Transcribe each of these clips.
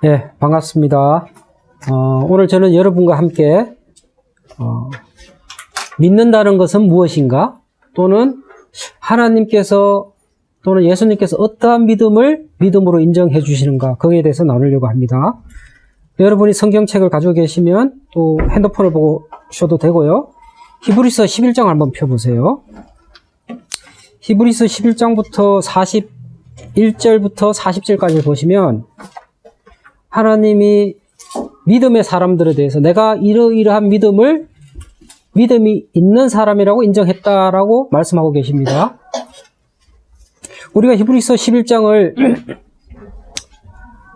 예, 반갑습니다. 오늘 저는 여러분과 함께 믿는다는 것은 무엇인가? 또는 하나님께서 또는 예수님께서 어떠한 믿음을 믿음으로 인정해 주시는가? 거기에 대해서 나누려고 합니다. 여러분이 성경책을 가지고 계시면 또 핸드폰을 보셔도 되고요. 히브리서 11장 한번 펴보세요. 히브리서 11장부터 41절부터 40절까지 보시면 하나님이 믿음의 사람들에 대해서 내가 이러이러한 믿음이 있는 사람이라고 인정했다라고 말씀하고 계십니다. 우리가 히브리서 11장을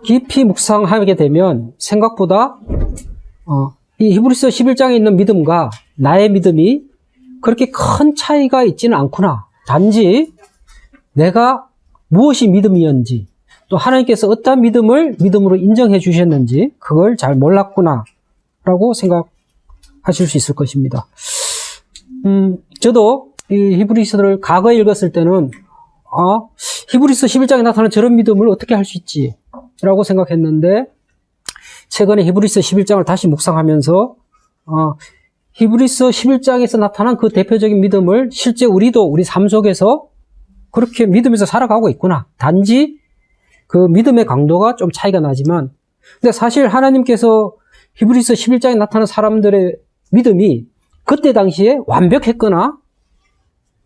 깊이 묵상하게 되면 생각보다 이 히브리서 11장에 있는 믿음과 나의 믿음이 그렇게 큰 차이가 있지는 않구나. 단지 내가 무엇이 믿음이었는지 또 하나님께서 어떠한 믿음을 믿음으로 인정해 주셨는지 그걸 잘 몰랐구나 라고 생각하실 수 있을 것입니다. 저도 이 히브리서를 과거에 읽었을 때는 히브리서 11장에 나타나는 저런 믿음을 어떻게 할 수 있지 라고 생각했는데 최근에 히브리서 11장을 다시 묵상하면서 히브리서 11장에서 나타난 그 대표적인 믿음을 실제 우리도 우리 삶 속에서 그렇게 믿으면서 살아가고 있구나. 단지 그 믿음의 강도가 좀 차이가 나지만 근데 사실 하나님께서 히브리서 11장에 나타난 사람들의 믿음이 그때 당시에 완벽했거나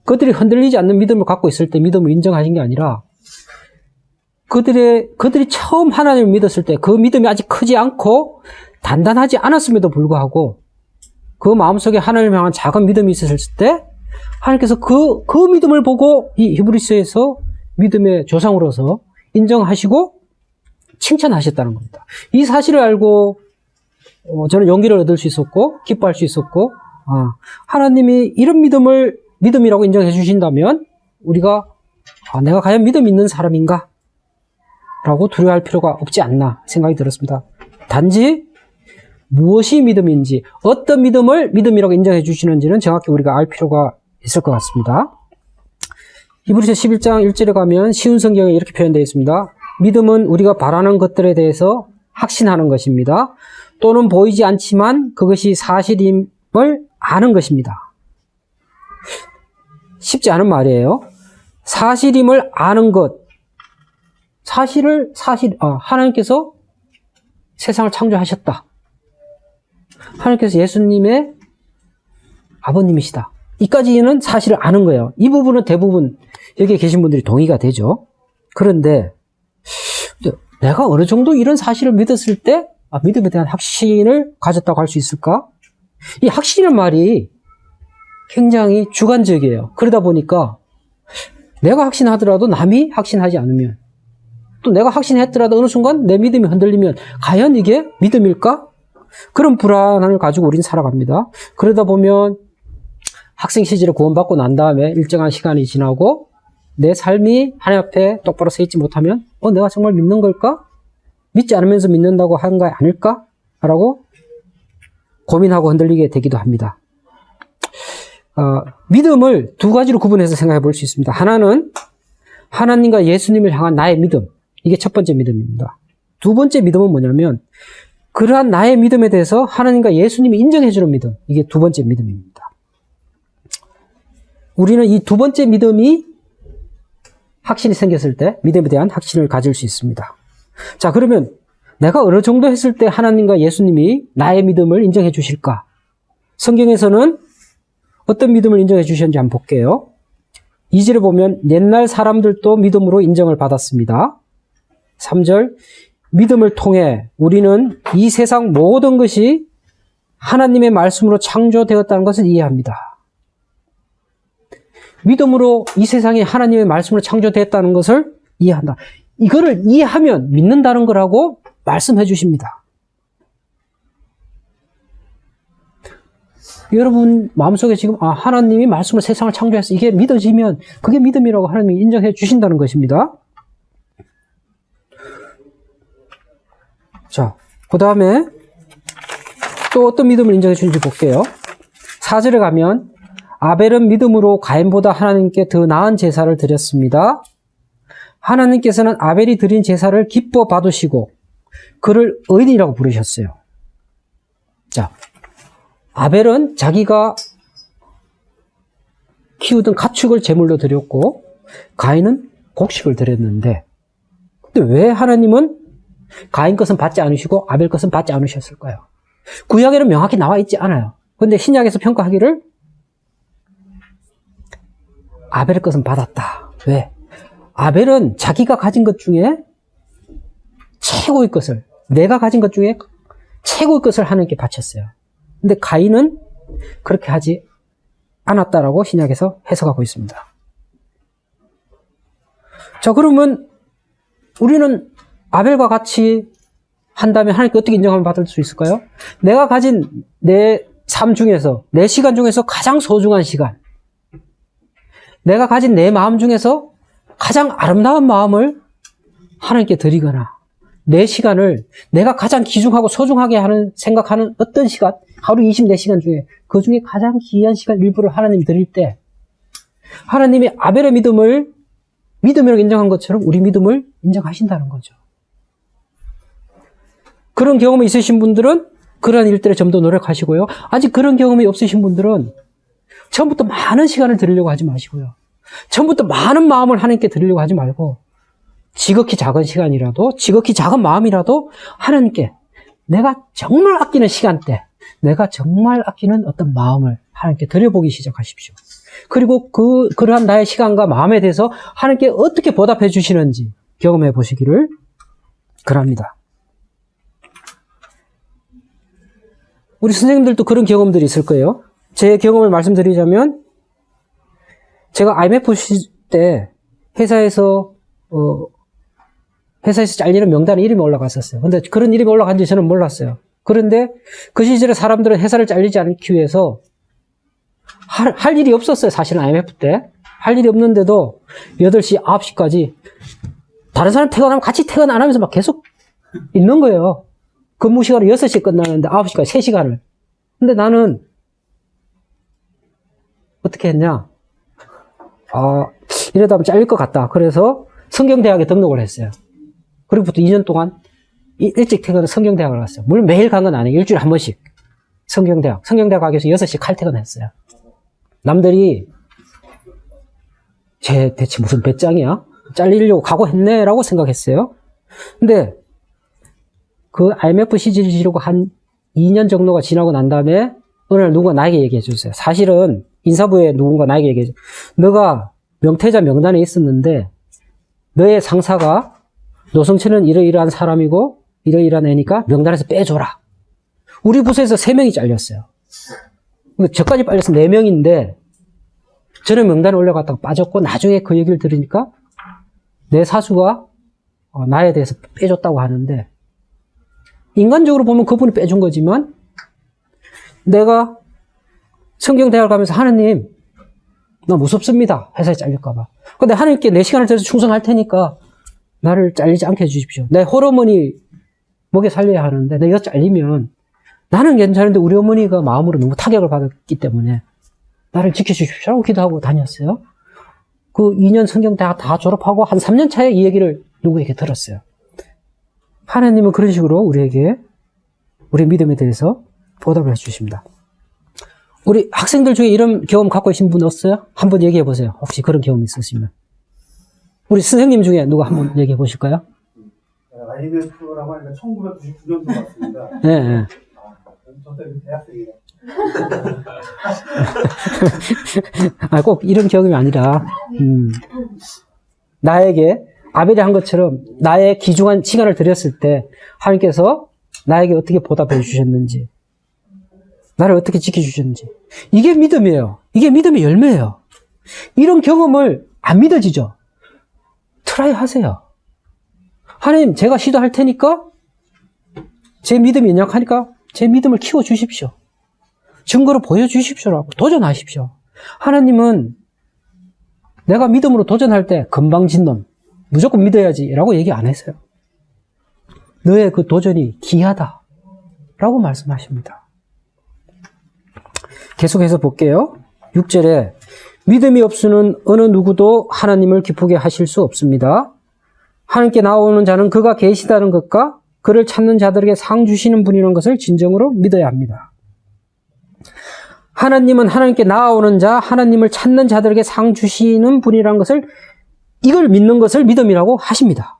그들이 흔들리지 않는 믿음을 갖고 있을 때 믿음을 인정하신 게 아니라 그들이 처음 하나님을 믿었을 때 그 믿음이 아직 크지 않고 단단하지 않았음에도 불구하고 그 마음속에 하나님을 향한 작은 믿음이 있었을 때 하나님께서 그 믿음을 보고 이 히브리서에서 믿음의 조상으로서 인정하시고 칭찬하셨다는 겁니다. 이 사실을 알고 저는 용기를 얻을 수 있었고 기뻐할 수 있었고 하나님이 이런 믿음을 믿음이라고 인정해 주신다면 우리가 내가 과연 믿음 있는 사람인가? 라고 두려워할 필요가 없지 않나 생각이 들었습니다. 단지 무엇이 믿음인지 어떤 믿음을 믿음이라고 인정해 주시는지는 정확히 우리가 알 필요가 있을 것 같습니다. 히브리서 11장 1절에 가면 쉬운 성경에 이렇게 표현되어 있습니다. 믿음은 우리가 바라는 것들에 대해서 확신하는 것입니다. 또는 보이지 않지만 그것이 사실임을 아는 것입니다. 쉽지 않은 말이에요. 사실임을 아는 것. 하나님께서 세상을 창조하셨다. 하나님께서 예수님의 아버님이시다. 이까지는 사실을 아는 거예요. 이 부분은 대부분 여기에 계신 분들이 동의가 되죠. 그런데 내가 어느 정도 이런 사실을 믿었을 때 믿음에 대한 확신을 가졌다고 할 수 있을까? 이 확신이라는 말이 굉장히 주관적이에요. 그러다 보니까 내가 확신하더라도 남이 확신하지 않으면 또 내가 확신했더라도 어느 순간 내 믿음이 흔들리면 과연 이게 믿음일까? 그런 불안함을 가지고 우린 살아갑니다. 그러다 보면 학생 시절에 구원받고 난 다음에 일정한 시간이 지나고 내 삶이 하나님 앞에 똑바로 서 있지 못하면 내가 정말 믿는 걸까? 믿지 않으면서 믿는다고 하는 거 아닐까? 라고 고민하고 흔들리게 되기도 합니다. 믿음을 두 가지로 구분해서 생각해 볼 수 있습니다. 하나는 하나님과 예수님을 향한 나의 믿음. 이게 첫 번째 믿음입니다. 두 번째 믿음은 뭐냐면 그러한 나의 믿음에 대해서 하나님과 예수님이 인정해 주는 믿음. 이게 두 번째 믿음입니다. 우리는 이 두 번째 믿음이 확신이 생겼을 때 믿음에 대한 확신을 가질 수 있습니다. 자, 그러면 내가 어느 정도 했을 때 하나님과 예수님이 나의 믿음을 인정해 주실까? 성경에서는 어떤 믿음을 인정해 주셨는지 한번 볼게요. 2절에 보면 옛날 사람들도 믿음으로 인정을 받았습니다. 3절 믿음을 통해 우리는 이 세상 모든 것이 하나님의 말씀으로 창조되었다는 것을 이해합니다. 믿음으로 이 세상이 하나님의 말씀으로 창조되었다는 것을 이해한다. 이거를 이해하면 믿는다는 거라고 말씀해 주십니다. 여러분 마음속에 지금 하나님이 말씀으로 세상을 창조해서 이게 믿어지면 그게 믿음이라고 하나님이 인정해 주신다는 것입니다. 자, 그 다음에 또 어떤 믿음을 인정해 주는지 볼게요. 4절에 가면 아벨은 믿음으로 가인보다 하나님께 더 나은 제사를 드렸습니다. 하나님께서는 아벨이 드린 제사를 기뻐 받으시고 그를 의인이라고 부르셨어요. 자, 아벨은 자기가 키우던 가축을 제물로 드렸고 가인은 곡식을 드렸는데, 근데 왜 하나님은 가인 것은 받지 않으시고 아벨 것은 받지 않으셨을까요? 구약에는 명확히 나와 있지 않아요. 근데 신약에서 평가하기를 아벨의 것은 받았다. 왜? 아벨은 자기가 가진 것 중에 최고의 것을, 내가 가진 것 중에 최고의 것을 하나님께 바쳤어요. 근데 가인은 그렇게 하지 않았다라고 신약에서 해석하고 있습니다. 자, 그러면 우리는 아벨과 같이 한다면 하나님께 어떻게 인정함을 받을 수 있을까요? 내가 가진 내 삶 중에서, 내 시간 중에서 가장 소중한 시간, 내가 가진 내 마음 중에서 가장 아름다운 마음을 하나님께 드리거나, 내 시간을 내가 가장 귀중하고 소중하게 생각하는 어떤 시간, 하루 24시간 중에 그 중에 가장 귀한 시간 일부를 하나님 드릴 때, 하나님이 아벨의 믿음을 믿음이라고 인정한 것처럼 우리 믿음을 인정하신다는 거죠. 그런 경험이 있으신 분들은 그런 일들에 좀 더 노력하시고요. 아직 그런 경험이 없으신 분들은 처음부터 많은 시간을 드리려고 하지 마시고요. 처음부터 많은 마음을 하나님께 드리려고 하지 말고 지극히 작은 시간이라도, 지극히 작은 마음이라도 하나님께 내가 정말 아끼는 시간대, 내가 정말 아끼는 어떤 마음을 하나님께 드려보기 시작하십시오. 그리고 그러한 나의 시간과 마음에 대해서 하나님께 어떻게 보답해 주시는지 경험해 보시기를 그럽니다. 우리 선생님들도 그런 경험들이 있을 거예요. 제 경험을 말씀드리자면, 제가 IMF 때 회사에서 잘리는 명단에 이름이 올라갔었어요. 근데 그런 이름이 올라간지 저는 몰랐어요. 그런데 그 시절에 사람들은 회사를 잘리지 않기 위해서 할 일이 없었어요. 사실은 IMF 때. 할 일이 없는데도 8시, 9시까지 다른 사람 퇴근하면 같이 퇴근 안 하면서 막 계속 있는 거예요. 근무 시간이 6시에 끝나는데 9시까지 3시간을. 근데 나는 어떻게 했냐? 이러다 하면 잘릴 것 같다. 그래서 성경대학에 등록을 했어요. 그리고부터 2년 동안 일찍 퇴근해서 성경대학을 갔어요. 물론 매일 간 건 아니에요. 일주일에 한 번씩. 성경대학 가기 위해서 6시 칼퇴근했어요. 남들이 쟤 대체 무슨 배짱이야? 잘리려고 각오했네? 라고 생각했어요. 근데 그 IMF 시즌이 지르고 한 2년 정도가 지나고 난 다음에 어느 날 누군가 나에게 얘기해 줬어요. 사실은 인사부에 누군가 나에게 얘기해 줬어요. 너가 명퇴자 명단에 있었는데 너의 상사가 노성철은 이러이러한 사람이고 이러이러한 애니까 명단에서 빼줘라. 우리 부서에서 3명이 잘렸어요. 저까지 빠져서 4명인데 저는 명단에 올라갔다가 빠졌고, 나중에 그 얘기를 들으니까 내 사수가 나에 대해서 빼줬다고 하는데, 인간적으로 보면 그분이 빼준 거지만 내가 성경대학을 가면서 하나님, 나 무섭습니다. 회사에 잘릴까봐. 근데 하나님께 내 시간을 들여서 충성할 테니까 나를 잘리지 않게 해주십시오. 내 홀어머니 먹여 살려야 하는데 내가 잘리면 나는 괜찮은데 우리 어머니가 마음으로 너무 타격을 받았기 때문에 나를 지켜주십시오라고 기도하고 다녔어요. 그 2년 성경대학 다 졸업하고 한 3년 차에 이 얘기를 누구에게 들었어요. 하나님은 그런 식으로 우리에게 우리 믿음에 대해서 보답을 해주십니다. 우리 학생들 중에 이런 경험 갖고 계신 분 없어요? 한번 얘기해 보세요. 혹시 그런 경험 있으시면. 우리 선생님 중에 누가 한번 얘기해 보실까요? IMF라고 하니까 1999년도 같습니다. 네, 네. 저 때 대학생이라. 꼭 이런 경험이 아니라, 나에게 아벨이 한 것처럼 나의 귀중한 시간을 드렸을 때 하나님께서 나에게 어떻게 보답해 주셨는지, 나를 어떻게 지켜주셨는지. 이게 믿음이에요. 이게 믿음의 열매예요. 이런 경험을 안 믿어지죠? 트라이 하세요. 하나님, 제가 시도할 테니까, 제 믿음이 연약하니까 제 믿음을 키워주십시오. 증거로 보여주십시오라고 도전하십시오. 하나님은 내가 믿음으로 도전할 때 건방진 놈, 무조건 믿어야지 라고 얘기 안 했어요. 너의 그 도전이 귀하다 라고 말씀하십니다. 계속해서 볼게요. 6절에 믿음이 없으는 어느 누구도 하나님을 기쁘게 하실 수 없습니다. 하나님께 나오는 자는 그가 계시다는 것과 그를 찾는 자들에게 상 주시는 분이라는 것을 진정으로 믿어야 합니다. 하나님은 하나님께 나아오는 자, 하나님을 찾는 자들에게 상 주시는 분이라는 것을, 이걸 믿는 것을 믿음이라고 하십니다.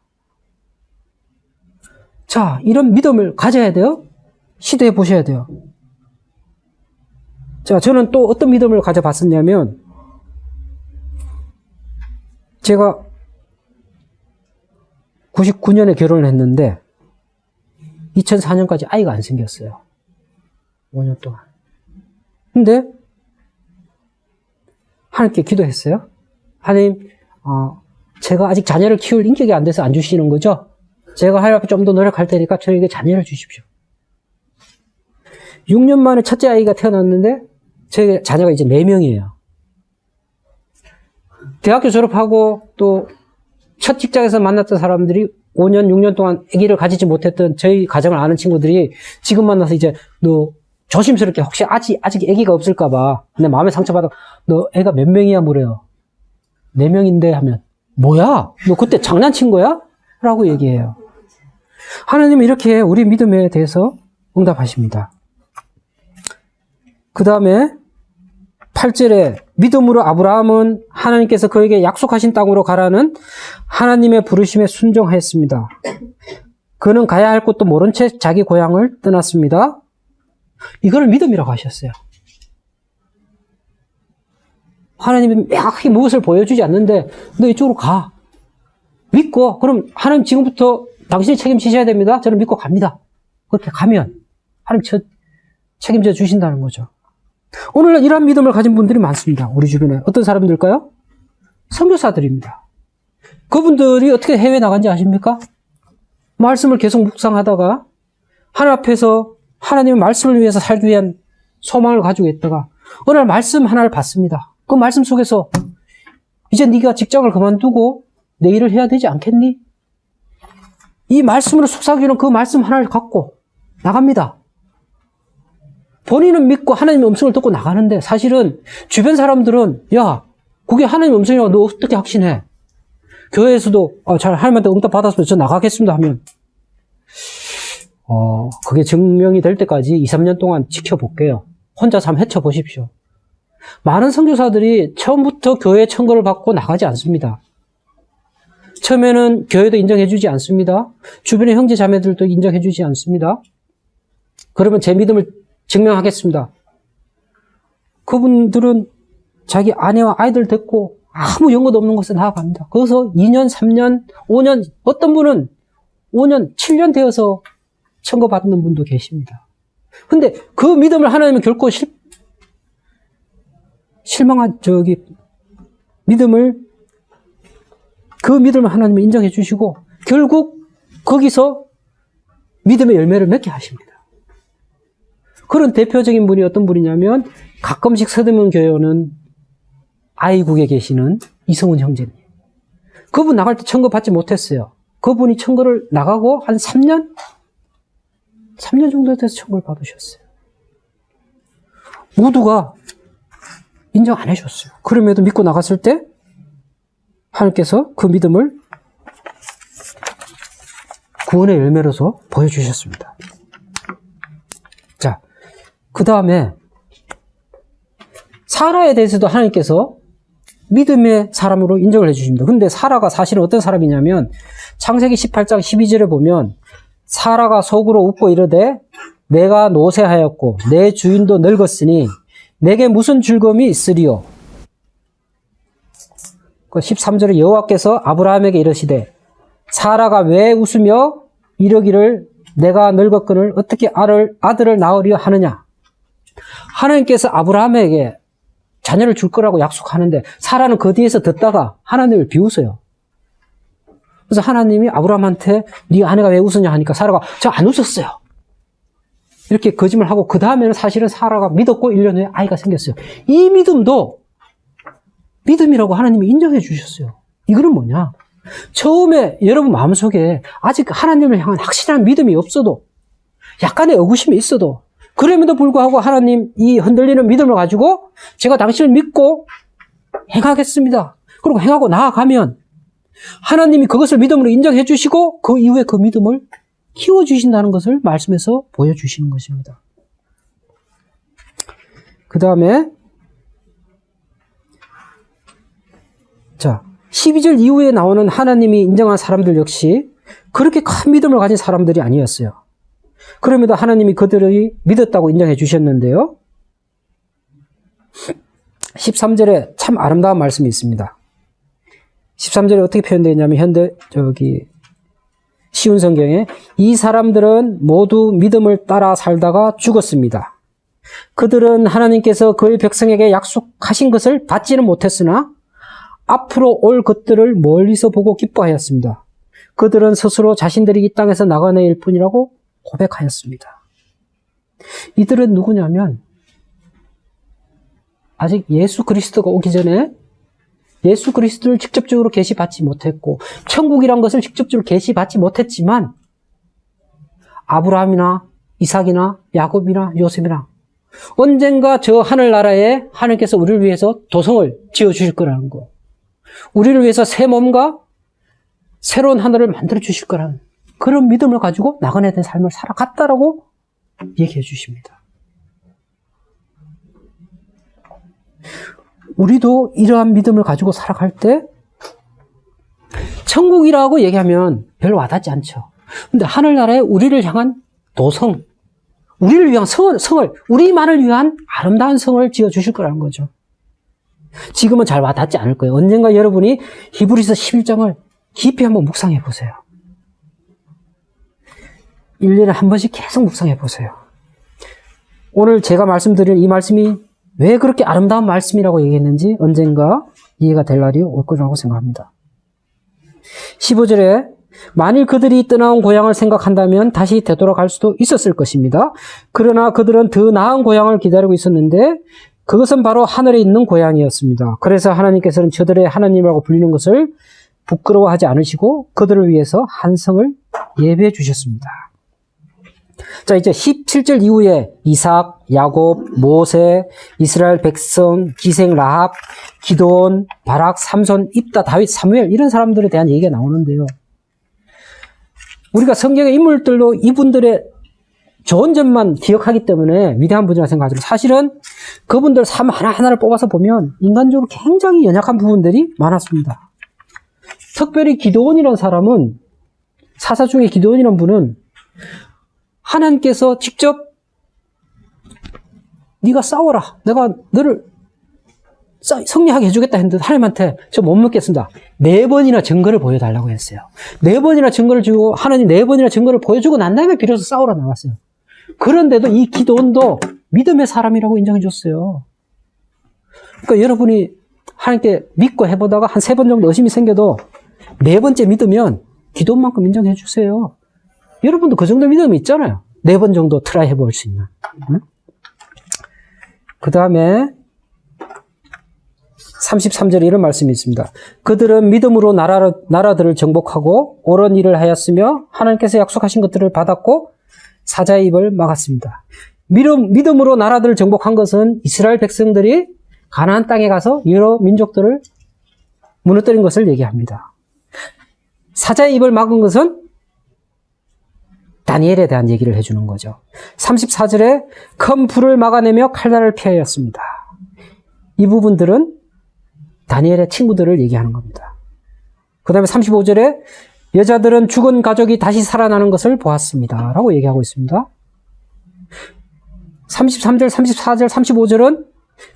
자, 이런 믿음을 가져야 돼요. 시도해 보셔야 돼요. 자, 저는 또 어떤 믿음을 가져봤었냐면, 제가 99년에 결혼을 했는데 2004년까지 아이가 안 생겼어요. 5년 동안. 근데 하나님께 기도했어요. 하나님, 제가 아직 자녀를 키울 인격이 안 돼서 안 주시는 거죠? 제가 하나님 앞에 좀 더 노력할 테니까 저에게 자녀를 주십시오. 6년 만에 첫째 아이가 태어났는데 제 자녀가 이제 4명이에요. 대학교 졸업하고 또 첫 직장에서 만났던 사람들이 5년, 6년 동안 아기를 가지지 못했던 저희 가정을 아는 친구들이 지금 만나서 이제 너 조심스럽게 혹시 아직 아기가 없을까봐 내 마음에 상처받아 너 애가 몇 명이야 물어요. 4명인데 하면 뭐야? 너 그때 장난친 거야? 라고 얘기해요. 하나님은 이렇게 우리 믿음에 대해서 응답하십니다. 그 다음에 8절에 믿음으로 아브라함은 하나님께서 그에게 약속하신 땅으로 가라는 하나님의 부르심에 순종하였습니다. 그는 가야 할 곳도 모른 채 자기 고향을 떠났습니다. 이걸 믿음이라고 하셨어요. 하나님이 명확히 무엇을 보여주지 않는데 너 이쪽으로 가. 믿고 그럼 하나님 지금부터 당신이 책임지셔야 됩니다. 저는 믿고 갑니다. 그렇게 가면 하나님 책임져 주신다는 거죠. 오늘날 이러한 믿음을 가진 분들이 많습니다. 우리 주변에. 어떤 사람들일까요? 선교사들입니다. 그분들이 어떻게 해외에 나간지 아십니까? 말씀을 계속 묵상하다가 하나님 앞에서 하나님의 말씀을 위해서 살기 위한 소망을 가지고 있다가 어느 날 말씀 하나를 받습니다. 그 말씀 속에서 이제 네가 직장을 그만두고 내 일을 해야 되지 않겠니? 이 말씀으로 속삭이는 그 말씀 하나를 갖고 나갑니다. 본인은 믿고 하나님의 음성을 듣고 나가는데 사실은 주변 사람들은 야, 그게 하나님의 음성이라고 너 어떻게 확신해? 교회에서도 잘 하나님한테 응답 받았으면 저 나가겠습니다 하면 그게 증명이 될 때까지 2, 3년 동안 지켜볼게요. 혼자서 한번 헤쳐보십시오. 많은 선교사들이 처음부터 교회 청구를 받고 나가지 않습니다. 처음에는 교회도 인정해주지 않습니다. 주변의 형제 자매들도 인정해주지 않습니다. 그러면 제 믿음을 증명하겠습니다. 그분들은 자기 아내와 아이들 데리고 아무 연고도 없는 곳에 나아갑니다. 거기서 2년, 3년, 5년, 어떤 분은 5년, 7년 되어서 청구받는 분도 계십니다. 근데 그 믿음을 하나님은 결코 실망한 그 믿음을 하나님은 인정해 주시고 결국 거기서 믿음의 열매를 맺게 하십니다. 그런 대표적인 분이 어떤 분이냐면 가끔씩 서대문 교회 오는 아이국에 계시는 이성훈 형제님. 그분 나갈 때 청구 받지 못했어요. 그분이 청구를 나가고 한 3년 정도 돼서 청구를 받으셨어요. 모두가 인정 안 해줬어요. 그럼에도 믿고 나갔을 때 하나님께서 그 믿음을 구원의 열매로서 보여주셨습니다. 자, 그 다음에 사라에 대해서도 하나님께서 믿음의 사람으로 인정을 해주십니다. 근데 사라가 사실은 어떤 사람이냐면 창세기 18장 12절에 보면 사라가 속으로 웃고 이르되 내가 노쇠하였고 내 주인도 늙었으니 내게 무슨 즐거움이 있으리요. 13절에 여호와께서 아브라함에게 이르시되 사라가 왜 웃으며 이러기를 내가 늙었거늘 어떻게 아들을 낳으려 하느냐. 하나님께서 아브라함에게 자녀를 줄 거라고 약속하는데 사라는 그 뒤에서 듣다가 하나님을 비웃어요. 그래서 하나님이 아브라함한테 네 아내가 왜 웃으냐 하니까 사라가 저 안 웃었어요. 이렇게 거짓말하고 그 다음에는 사실은 사라가 믿었고 1년 후에 아이가 생겼어요. 이 믿음도 믿음이라고 하나님이 인정해 주셨어요. 이거는 뭐냐? 처음에 여러분 마음속에 아직 하나님을 향한 확실한 믿음이 없어도 약간의 의구심이 있어도 그럼에도 불구하고 하나님 이 흔들리는 믿음을 가지고 제가 당신을 믿고 행하겠습니다. 그리고 행하고 나아가면 하나님이 그것을 믿음으로 인정해 주시고 그 이후에 그 믿음을 키워주신다는 것을 말씀에서 보여주시는 것입니다. 그 다음에 자 12절 이후에 나오는 하나님이 인정한 사람들 역시 그렇게 큰 믿음을 가진 사람들이 아니었어요. 그럼에도 하나님이 그들이 믿었다고 인정해 주셨는데요. 13절에 참 아름다운 말씀이 있습니다. 13절에 어떻게 표현되어 있냐면 쉬운 성경에 이 사람들은 모두 믿음을 따라 살다가 죽었습니다. 그들은 하나님께서 그의 백성에게 약속하신 것을 받지는 못했으나 앞으로 올 것들을 멀리서 보고 기뻐하였습니다. 그들은 스스로 자신들이 이 땅에서 나가내일 뿐이라고 고백하였습니다. 이들은 누구냐면 아직 예수 그리스도가 오기 전에 예수 그리스도를 직접적으로 계시받지 못했고 천국이란 것을 직접적으로 계시받지 못했지만 아브라함이나 이삭이나 야곱이나 요셉이나 언젠가 저 하늘나라에 하나님께서 우리를 위해서 도성을 지어주실 거라는 거, 우리를 위해서 새 몸과 새로운 하늘을 만들어 주실 거라는 그런 믿음을 가지고 나그네 된 삶을 살아갔다라고 얘기해 주십니다. 우리도 이러한 믿음을 가지고 살아갈 때 천국이라고 얘기하면 별로 와닿지 않죠. 근데 하늘나라에 우리를 향한 도성, 우리를 위한 성을 우리만을 위한 아름다운 성을 지어주실 거라는 거죠. 지금은 잘 와닿지 않을 거예요. 언젠가 여러분이 히브리서 11장을 깊이 한번 묵상해 보세요. 1년에 한 번씩 계속 묵상해 보세요. 오늘 제가 말씀드릴 이 말씀이 왜 그렇게 아름다운 말씀이라고 얘기했는지 언젠가 이해가 될 날이 올 거라고 생각합니다. 15절에 만일 그들이 떠나온 고향을 생각한다면 다시 되돌아갈 수도 있었을 것입니다. 그러나 그들은 더 나은 고향을 기다리고 있었는데 그것은 바로 하늘에 있는 고향이었습니다. 그래서 하나님께서는 저들의 하나님이라고 불리는 것을 부끄러워하지 않으시고 그들을 위해서 한 성을 예배해 주셨습니다. 자, 이제 17절 이후에 이삭, 야곱, 모세, 이스라엘 백성, 기생 라합, 기드온, 바락, 삼손, 입다, 다윗, 사무엘 이런 사람들에 대한 얘기가 나오는데요. 우리가 성경의 인물들로 이분들의 좋은 점만 기억하기 때문에 위대한 분이라고 생각하지만 사실은 그분들 삶 하나하나를 뽑아서 보면 인간적으로 굉장히 연약한 부분들이 많았습니다. 특별히 기드온이라는 사람은 사사 중에 기드온이라는 분은 하나님께서 직접 네가 싸워라. 내가 너를 승리하게 해주겠다 했는데 하나님한테 저 못 먹겠습니다. 4번이나 증거를 보여달라고 했어요. 4번이나 증거를 주고 하나님 4번이나 증거를 보여주고 난 다음에 비로소 싸우러 나갔어요. 그런데도 이 기드온도 믿음의 사람이라고 인정해 줬어요. 그러니까 여러분이 하나님께 믿고 해보다가 한 3번 정도 의심이 생겨도 4번째 믿으면 기드온만큼 인정해 주세요. 여러분도 그 정도 믿음이 있잖아요. 4번 정도 트라이 해볼 수 있는. 응? 그 다음에 33절에 이런 말씀이 있습니다. 그들은 믿음으로 나라들을 정복하고 옳은 일을 하였으며 하나님께서 약속하신 것들을 받았고 사자의 입을 막았습니다. 믿음으로 나라들을 정복한 것은 이스라엘 백성들이 가나안 땅에 가서 여러 민족들을 무너뜨린 것을 얘기합니다. 사자의 입을 막은 것은 다니엘에 대한 얘기를 해주는 거죠. 34절에 큰 불을 막아내며 칼날을 피하였습니다. 이 부분들은 다니엘의 친구들을 얘기하는 겁니다. 그 다음에 35절에 여자들은 죽은 가족이 다시 살아나는 것을 보았습니다. 라고 얘기하고 있습니다. 33절, 34절, 35절은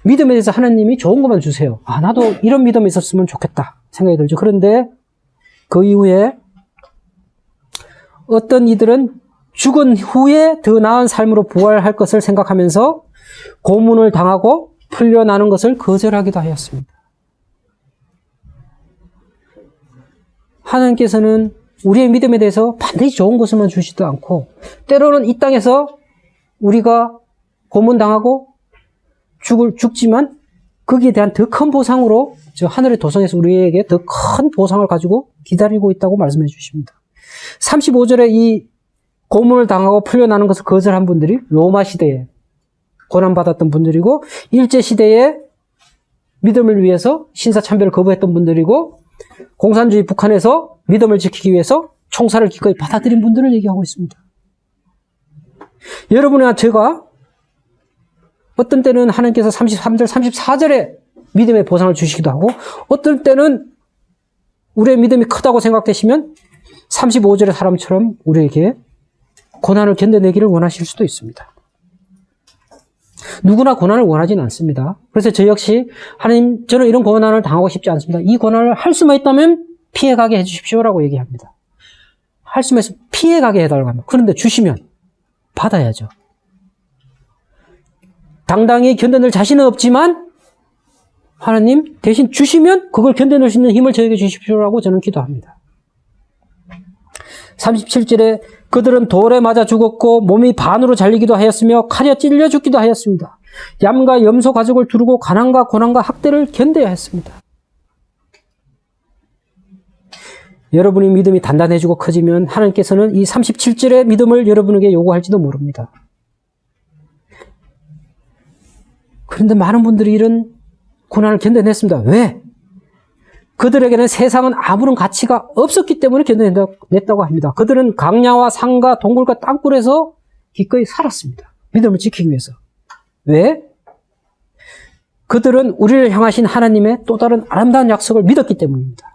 믿음에 대해서 하나님이 좋은 것만 주세요. 아, 나도 이런 믿음이 있었으면 좋겠다 생각이 들죠. 그런데 그 이후에 어떤 이들은 죽은 후에 더 나은 삶으로 부활할 것을 생각하면서 고문을 당하고 풀려나는 것을 거절하기도 하였습니다. 하나님께서는 우리의 믿음에 대해서 반드시 좋은 것을만 주시도 않고 때로는 이 땅에서 우리가 고문당하고 죽지만 거기에 대한 더 큰 보상으로 저 하늘의 도성에서 우리에게 더 큰 보상을 가지고 기다리고 있다고 말씀해 주십니다. 35절에 이 고문을 당하고 풀려나는 것을 거절한 분들이 로마 시대에 고난받았던 분들이고 일제시대에 믿음을 위해서 신사참배를 거부했던 분들이고 공산주의 북한에서 믿음을 지키기 위해서 총살을 기꺼이 받아들인 분들을 얘기하고 있습니다. 여러분이나 제가 어떤 때는 하나님께서 33절, 34절에 믿음의 보상을 주시기도 하고 어떤 때는 우리의 믿음이 크다고 생각되시면 35절의 사람처럼 우리에게 고난을 견뎌내기를 원하실 수도 있습니다. 누구나 고난을 원하지는 않습니다. 그래서 저 역시 하나님, 저는 이런 고난을 당하고 싶지 않습니다. 이 고난을 할 수만 있다면 피해가게 해주십시오라고 얘기합니다. 할 수만 있으면 피해가게 해달라고 합니다. 그런데 주시면 받아야죠. 당당히 견뎌낼 자신은 없지만 하나님 대신 주시면 그걸 견뎌낼 수 있는 힘을 저에게 주십시오라고 저는 기도합니다. 37절에 그들은 돌에 맞아 죽었고 몸이 반으로 잘리기도 하였으며 칼에 찔려 죽기도 하였습니다. 얌과 염소 가죽을 두르고 가난과 고난과 학대를 견뎌야 했습니다. 여러분이 믿음이 단단해지고 커지면 하나님께서는 이 37절의 믿음을 여러분에게 요구할지도 모릅니다. 그런데 많은 분들이 이런 고난을 견뎌냈습니다. 왜? 그들에게는 세상은 아무런 가치가 없었기 때문에 견뎌냈다고 합니다. 그들은 강야와 산과 동굴과 땅굴에서 기꺼이 살았습니다. 믿음을 지키기 위해서. 왜? 그들은 우리를 향하신 하나님의 또 다른 아름다운 약속을 믿었기 때문입니다.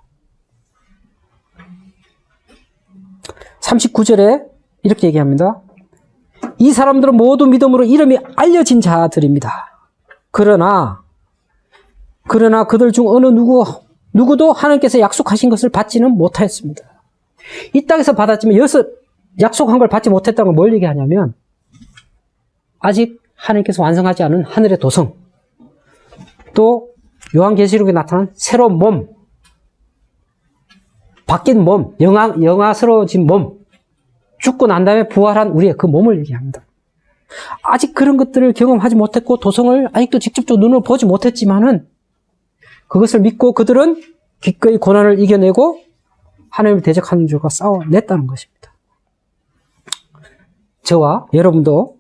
39절에 이렇게 얘기합니다. 이 사람들은 모두 믿음으로 이름이 알려진 자들입니다. 그러나 그들 중 어느 누구도 하나님께서 약속하신 것을 받지는 못하였습니다. 이 땅에서 받았지만 여기서 약속한 걸 받지 못했다는 걸 뭘 얘기하냐면 아직 하나님께서 완성하지 않은 하늘의 도성, 또 요한계시록에 나타난 새로운 몸, 바뀐 몸, 영화스러워진 몸, 죽고 난 다음에 부활한 우리의 그 몸을 얘기합니다. 아직 그런 것들을 경험하지 못했고 도성을 아직도 직접적으로 눈으로 보지 못했지만은 그것을 믿고 그들은 기꺼이 고난을 이겨내고 하나님을 대적하는 자가 싸워냈다는 것입니다. 저와 여러분도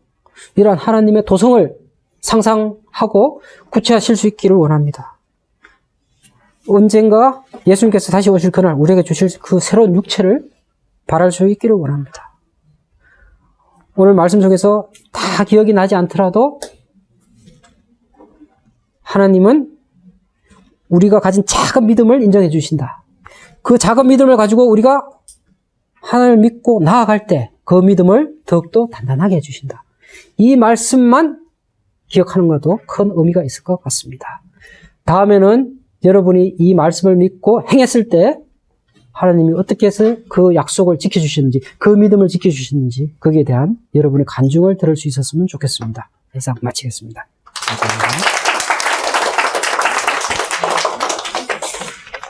이러한 하나님의 도성을 상상하고 구체화하실 수 있기를 원합니다. 언젠가 예수님께서 다시 오실 그날 우리에게 주실 그 새로운 육체를 바랄 수 있기를 원합니다. 오늘 말씀 속에서 다 기억이 나지 않더라도 하나님은 우리가 가진 작은 믿음을 인정해 주신다. 그 작은 믿음을 가지고 우리가 하나님을 믿고 나아갈 때 그 믿음을 더욱더 단단하게 해주신다. 이 말씀만 기억하는 것도 큰 의미가 있을 것 같습니다. 다음에는 여러분이 이 말씀을 믿고 행했을 때 하나님이 어떻게 해서 그 약속을 지켜주시는지, 그 믿음을 지켜주시는지 거기에 대한 여러분의 간증을 들을 수 있었으면 좋겠습니다. 이상 마치겠습니다. 감사합니다.